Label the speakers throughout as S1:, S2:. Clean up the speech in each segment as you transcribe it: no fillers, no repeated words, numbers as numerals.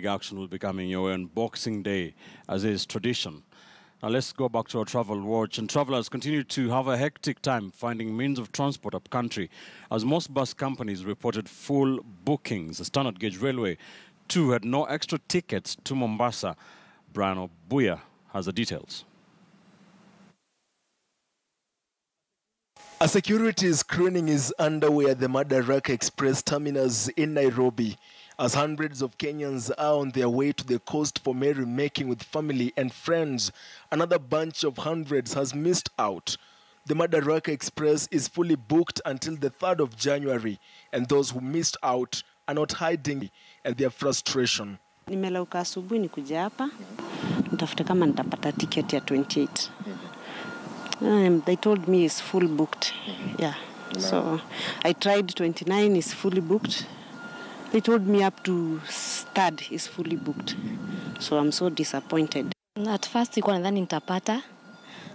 S1: big action will be coming your way on Boxing Day, as is tradition. Now let's go back to our travel watch. And travelers continue to have a hectic time finding means of transport up country, as most bus companies reported full bookings. The standard gauge railway too had no extra tickets to Mombasa. Brian Obuya has the details.
S2: A security screening is underway at the Madaraka Express terminus in Nairobi, as hundreds of Kenyans are on their way to the coast for merrymaking with family and friends. Another bunch of hundreds has missed out. The Madaraka Express is fully booked until the 3rd of January, and those who missed out are not hiding at their frustration.
S3: Nimelauka asubuhi nikuja hapa, nitafuta kama nitapata ticket ya 28. They told me it's full booked. Yeah. So I tried 29 is fully booked. They told me up to 3rd is fully booked. So I'm so disappointed.
S4: At first nilikuwa nadhani nitapata,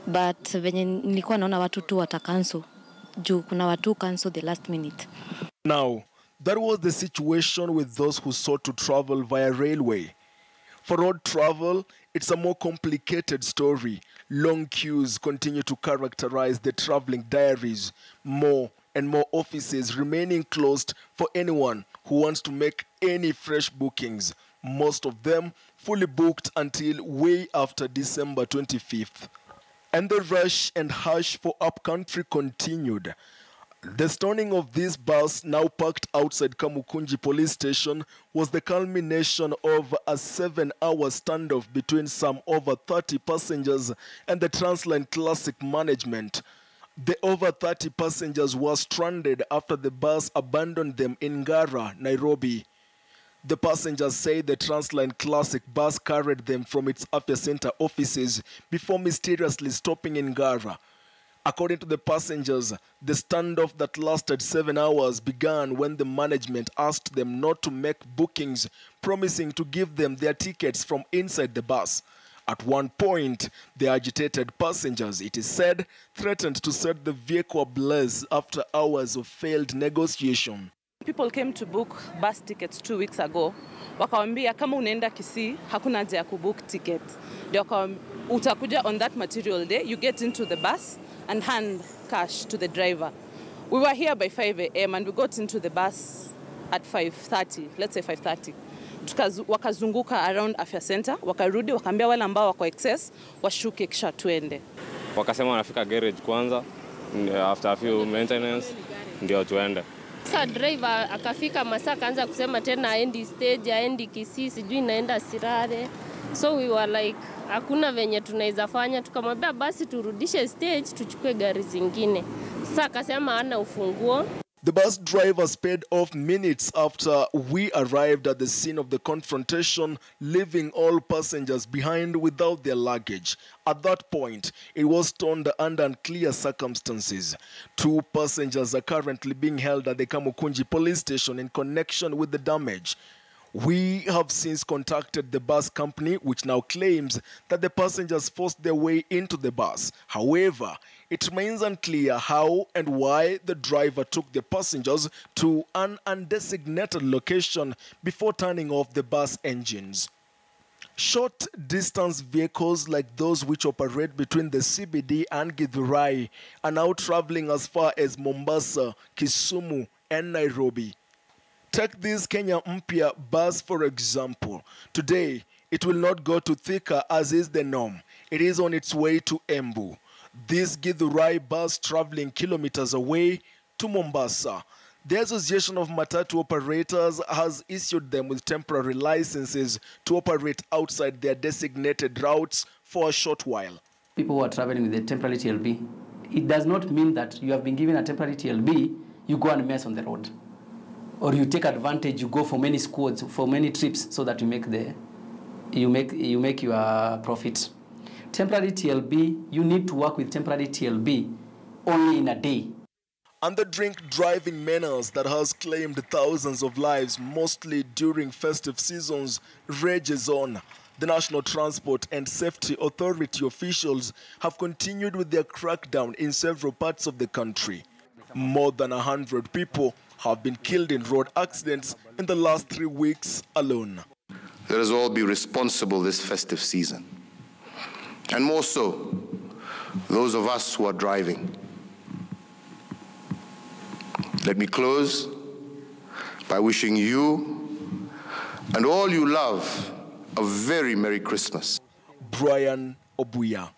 S4: but venye nilikuwa naona watu tu watacancel. Juu kuna watu cancel the last minute.
S2: Now, that was the situation with those who sought to travel via railway. For road travel, it's a more complicated story. Long queues continue to characterize the traveling diaries. More and more offices remaining closed for anyone who wants to make any fresh bookings. Most of them fully booked until way after December 25th. And the rush and hush for upcountry continued. The stoning of this bus, now parked outside Kamukunji police station, was the culmination of a 7-hour standoff between some over 30 passengers and the Transline Classic management. The over 30 passengers were stranded after the bus abandoned them in Ngara, Nairobi. The passengers say the Transline Classic bus carried them from its Afya Center offices before mysteriously stopping in Ngara. According to the passengers, the standoff that lasted 7 hours began when the management asked them not to make bookings, promising to give them their tickets from inside the bus. At one point, the agitated passengers, it is said, threatened to set the vehicle ablaze after hours of failed negotiation.
S5: People came to book bus tickets 2 weeks ago. Wakawambia kama unaenda Kisii, hakuna haja ya kubook tickets. Utakuja on that material day, you get into the bus and hand cash to the driver. We were here by 5 a.m. and we got into the bus at 5:30, let's say 5:30. Wakazunguka around Afya Center, wakarudi, wakaambia wale ambao wako excess, washuke kisha tuende.
S6: Wakasema wanafika garage kwanza, after a few maintenance, ndio tuende.
S7: Sasa driver akafika masaa akaanza kusema tena aendi stage, aendi Kisii, sijui naenda Sirare. So we were like, hakuna venye tunaweza fanya, tukamwambia basi turudishe stage tuchukue gari zingine. Sasa akasema hana ufunguo.
S2: The bus driver sped off minutes after we arrived at the scene of the confrontation, leaving all passengers behind without their luggage. At that point, it was towed under unclear circumstances. 2 passengers are currently being held at the Kamukunji police station in connection with the damage. We have since contacted the bus company, which now claims that the passengers forced their way into the bus. However, it remains unclear how and why the driver took the passengers to an undesignated location before turning off the bus engines. Short-distance vehicles like those which operate between the CBD and Githurai are now traveling as far as Mombasa, Kisumu, and Nairobi. Take this Kenya Mpya bus, for example. Today, it will not go to Thika as is the norm. It is on its way to Embu. This Githurai bus traveling kilometers away to Mombasa. The Association of Matatu Operators has issued them with temporary licenses to operate outside their designated routes for a short while.
S8: People who are traveling with a temporary TLB, it does not mean that you have been given a temporary TLB, you go and mess on the road. Or you take advantage, you go for many squads, for many trips, so that you make your profit. Temporary TLB, you need to work with temporary TLB only in a day.
S2: And the drink driving menace that has claimed thousands of lives, mostly during festive seasons, rages on. The National Transport and Safety Authority officials have continued with their crackdown in several parts of the country. More than 100 people have been killed in road accidents in the last 3 weeks alone.
S9: let us all be responsible this festive season. And more so, those of us who are driving. Let me close by wishing you and all you love a very Merry Christmas.
S2: Brian Obuya.